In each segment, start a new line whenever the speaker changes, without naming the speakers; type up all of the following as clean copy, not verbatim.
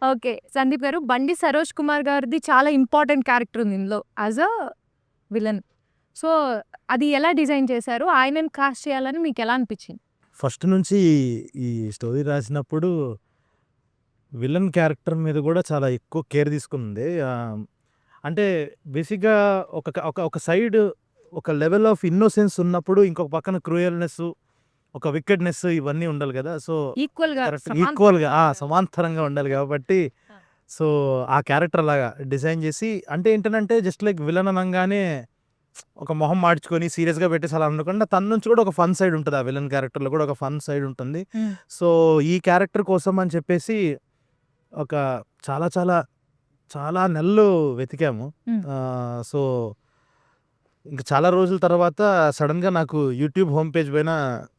Okay. Sandeep గారు, బండి సరోజ్ కుమార్ గారిది చాలా ఇంపార్టెంట్ క్యారెక్టర్ ఉంది ఇందులో యాజ్ అ విలన్. సో, అది ఎలా డిజైన్ చేశారు? ఆయనని కాస్ట్ చేయాలని మీకెలా అనిపిచ్చింది?
ఫస్ట్ నుంచి ఈ స్టోరీ రాసినప్పుడు విలన్ క్యారెక్టర్ మీద కూడా చాలా ఎక్కువ కేర్ తీసుకుంది. అంటే బేసిక్‌గా ఒక సైడ్ ఒక లెవెల్ ఆఫ్ ఇన్నోసెన్స్ ఉన్నప్పుడు, ఇంకొక పక్కన క్రూయల్‌నెస్, ఒక వికెడ్‌నెస్ ఇవన్నీ ఉండాలి కదా! సో,
ఈక్వల్‌గా
కరెక్ట్ ఈక్వల్‌గా సమాంతరంగా ఉండాలి కాబట్టి, సో, ఆ క్యారెక్టర్ అలాగా డిజైన్ చేసి, అంటే ఏంటనంటే జస్ట్ లైక్ విలన్ అనంగానే ఒక మొహం మార్చుకొని సీరియస్‌గా పెట్టేసి అలా అనకుండా, తన నుంచి కూడా ఒక ఫన్ సైడ్ ఉంటది. ఆ విలన్ క్యారెక్టర్‌లో కూడా ఒక ఫన్ సైడ్ ఉంటుంది. సో, ఈ క్యారెక్టర్ కోసం అని చెప్పేసి ఒక చాలా చాలా చాలా నెలలు వెతికాము. సో, ఇంక చాలా రోజుల తర్వాత సడెన్‌గా నాకు యూట్యూబ్ హోమ్ పేజ్ పైన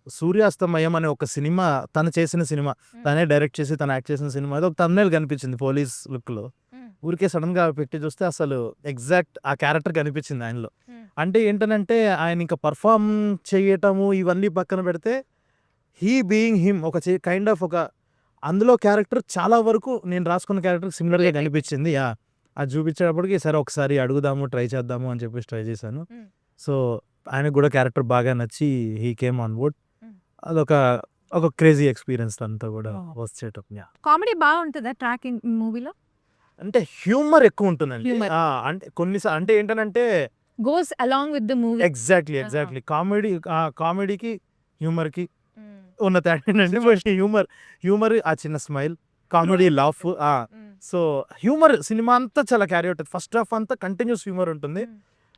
'సూర్యాస్తమయం' అనే ఒక సినిమా, తను చేసిన సినిమా, తనే డైరెక్ట్ చేసి తను యాక్ట్ చేసిన సినిమా ఏదో ఒక థంబ్‌నెయిల్ కనిపించింది పోలీస్ లుక్‌లో. ఊరికే సడెన్‌గా పెట్టి చూస్తే అసలు ఎగ్జాక్ట్ ఆ క్యారెక్టర్ కనిపించింది ఆయనలో. అంటే ఏంటనంటే ఆయన ఇంకా పర్ఫార్మ్ చేయటము ఇవన్నీ పక్కన పెడితే, హీ బీయింగ్ హిమ్ ఒక కైండ్ ఆఫ్ ఒక అందులో క్యారెక్టర్ చాలా వరకు నేను రాసుకున్న క్యారెక్టర్ సిమిలర్‌గా కనిపించింది. అది చూపించేటప్పటికి సరే ఒకసారి అడుగుదాము, ట్రై చేద్దాము అని చెప్పేసి ట్రై చేశాను. సో, ఆయనకు కూడా క్యారెక్టర్ బాగా నచ్చి హీ కేమ్ ఆన్ బోర్డ్. అదొక క్రేజీ ఎక్స్‌పీరియన్స్ అంతా కూడా వచ్చేటం.
కామెడీ బావుంటదా ట్రాకింగ్ మూవీలో?
అంటే హ్యూమర్ ఎక్కువ ఉంటుందండి.
హ్యూమర్.
అంటే అంటే ఏంటనంటే
goes along with the movie.
Exactly కామెడీకి, హ్యూమర్‌కి ఉన్న తేడా ఏంటంటే ఫస్ట్ హ్యూమర్ ఆ చిన్న smile, comedy laugh. So, humour cinema అంతా చాలా క్యారీ అవుతది. ఫస్ట్ హాఫ్ అంతా కంటిన్యూస్ హ్యూమర్ ఉంటుంది.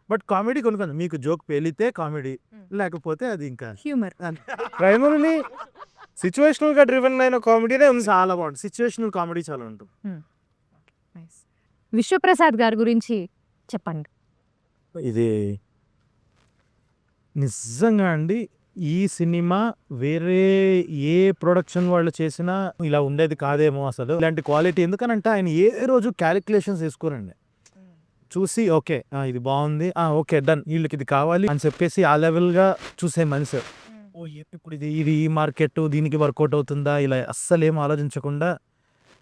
బట్ కామెడీ కొన్ని మీకు జోక్ పేలితే కామెడీ, లేకపోతే అది ఇంకా
హ్యూమర్.
ప్రైమరీలీ సిట్యుయేషనల్‌గా డ్రివెన్ అయిన కామెడీనే ఉంది. చాలా బాగుంటుంది. సిట్యుయేషనల్ కామెడీ చాలా ఉంటుంది.
నైస్. విశ్వప్రసాద్ గారి గురించి చెప్పండి.
ఇది నిజంగా అండి. ఈ సినిమా వేరే ఏ ప్రొడక్షన్ వాళ్ళు చేసినా ఇలా ఉండేది కాదేమో అసలు. ఇలాంటి క్వాలిటీ ఎందుకనంటే ఆయన ఏ రోజు క్యాలిక్యులేషన్స్ ఏసుకోరండి. చూసి ఓకే. ఇది బావుంది. Okay done. ఈళ్ళకి ఇది కావాలి అని చెప్పేసి ఆ లెవెల్‌గా చూసే మనిషి. ఇప్పుడు ఇది ఈ మార్కెట్ దీనికి వర్కౌట్ అవుతుందా? ఇలా అస్సలేం ఆలోచించకుండా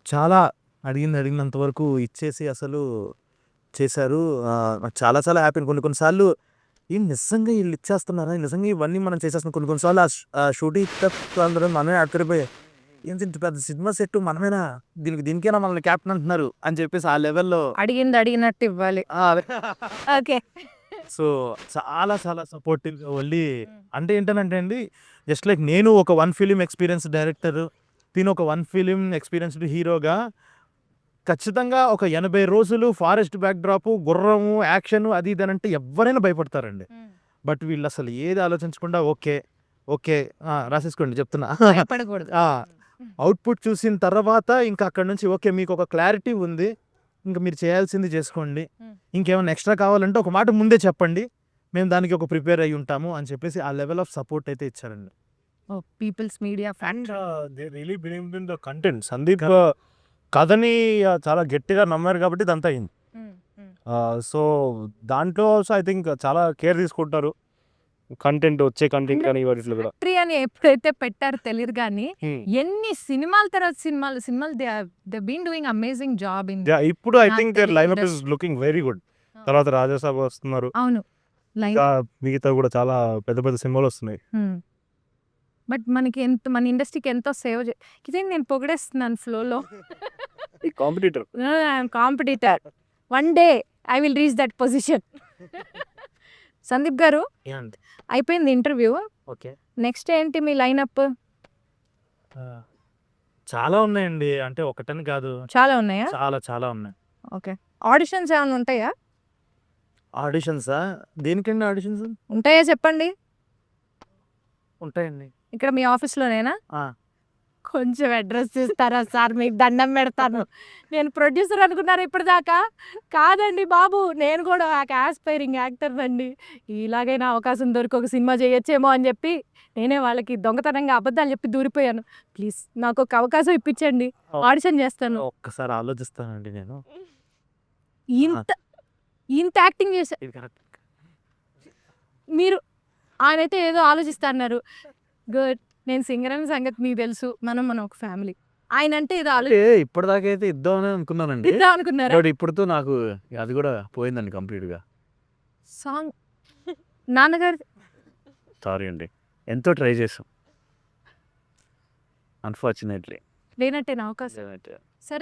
చాలా అడిగినంత వరకు ఇచ్చేసి అసలు చేశారు. నాకు చాలా చాలా హ్యాపీ. కొన్ని సార్లు నిజంగా ఈళ్ళు ఇచ్చేస్తున్నారా? నిజంగా ఇవన్నీ మనం చేసేస్తున్నాం. కొన్ని సార్లు ఆ షూటింగ్ అందరూ మనమే ఆశ్చర్యపోయాం. ఏంటి ఇంత పెద్ద సినిమా సెట్ మనమేనా? దీనికేనా మనల్ని కెప్టెన్ అంటున్నారు అని చెప్పేసి ఆ లెవెల్‌లో
అడిగింది అడిగినట్టు ఇవ్వాలి. ఓకే.
సో, చాలా చాలా సపోర్టివ్‌గా వెళ్ళి, అంటే ఏంటనంటే అండి, జస్ట్ లైక్ నేను ఒక 1 ఫిల్మ్ ఎక్స్‌పీరియన్స్ డైరెక్టర్, తిను ఒక 1 ఫిల్మ్ ఎక్స్‌పీరియన్స్‌డ్ హీరోగా ఖచ్చితంగా ఒక 80 రోజులు ఫారెస్ట్ బ్యాక్‌డ్రాపు, గుర్రము, యాక్షను అది ఇది అనంటే ఎవ్వరైనా భయపడతారండి. బట్ వీళ్ళసలు ఏది ఆలోచించకుండా ఓకే. రాసేసుకోండి చెప్తున్నా.
భయపడకూడదు.
అవుట్‌పుట్ చూసిన తర్వాత ఇంక అక్కడి నుంచి ఓకే మీకొక క్లారిటీ ఉంది. ఇంక మీరు చేయాల్సింది చేసుకోండి. ఇంకేమన్నా ఎక్స్‌ట్రా కావాలంటే ఒక మాట ముందే చెప్పండి. మేము దానికి ఒక ప్రిపేర్ అయ్యి ఉంటాము అని చెప్పేసి ఆ లెవెల్ ఆఫ్ సపోర్ట్ అయితే ఇచ్చారండి.
Oh! People's media fact.
They really believed in the content. Sandeep కథని చాలా గట్టిగా నమ్మారు కాబట్టి ఇదంతా అయింది. సో, దాంట్లో ఆల్సో ఐ థింక్ చాలా కేర్ తీసుకుంటారు. వచ్చే కంటెంట్ కానీ వాటిలో కూడా.
ఫ్యాక్టరీ అని ఎప్పుడైతే పెట్టారో తెలీదు గానీ, ఎన్ని సినిమాల తర్వాత సినిమాలు they been doing amazing job in
ఇప్పుడు I think their
Telugu
lineup is
industry.
Looking very good. తర్వాత రాజాసాబ్ వస్తున్నారు.
అవును. లైన్.
ఇంకా మిగతా కూడా చాలా పెద్ద పెద్ద సినిమాలు వస్తున్నాయి.
బట్ మన ఇండస్ట్రీకి ఎంతో సేవ్ ఇదేంటి నేను పొగిడేస్తున్నాను ఫ్లోలో.
Competitor.
I'm competitor. One day I will reach that position. Sandeep గారు, అయిపోయింది ఇంటర్వ్యూ.
ఓకే.
నెక్స్ట్ ఏంటి మీ లైనప్?
చాలా ఉన్నాయండి. అంటే ఒకటని కాదు.
చాలా ఉన్నాయా?
చాలా చాలా ఉన్నాయి.
ఓకే. ఆడిషన్స్ ఏమైనా ఉంటాయా?
ఆడిషన్సా? దేనికండి ఆడిషన్స్?
ఉంటాయా చెప్పండి?
ఉంటాయండి.
ఇక్కడ మీ ఆఫీస్‌లోనేనా?
ఆ!
కొంచెం అడ్రెస్ ఇస్తారా సార్? మీకు దండం పెడతాను. నేను ప్రొడ్యూసర్ అనుకున్నారా ఇప్పటిదాకా? కాదండి బాబు. నేను కూడా యాస్పైరింగ్ యాక్టర్‌నండి. ఇలాగైనా అవకాశం దొరికి ఒక సినిమా చేయొచ్చేమో అని చెప్పి నేనే వాళ్ళకి దొంగతనంగా అబద్ధాలు చెప్పి దూరిపోయాను. ప్లీజ్ నాకొక అవకాశం ఇప్పించండి. ఆడిషన్ చేస్తాను.
ఒక్కసారి ఆలోచిస్తానండి నేను.
ఇంత ఇంత యాక్టింగ్ చేసా
ఇది కరెక్ట్.
మీరు ఆయనైతే ఏదో ఆలోచిస్తా అన్నారు. గుడ్. నేను సింగర్ అనే సంగతి మీకు తెలుసు. మనం ఒక ఫ్యామిలీ. ఆయన అంటే ఏదో
అంటే ఇప్పటిదాకా అయితే ఇద్దామని అనుకున్నానండి.
ఆలోచిద్దాం అనుకున్నారా
బట్ ఇప్పుడుతో నాకు అది కూడా పోయిందండి కంప్లీట్‌గా.
సాంగ్ నాన్నగారు
సారీ అండి. ఎంతో ట్రై చేసాం. అన్‌ఫార్చునేట్‌లీ.
లేనట్టేనా అవకాశం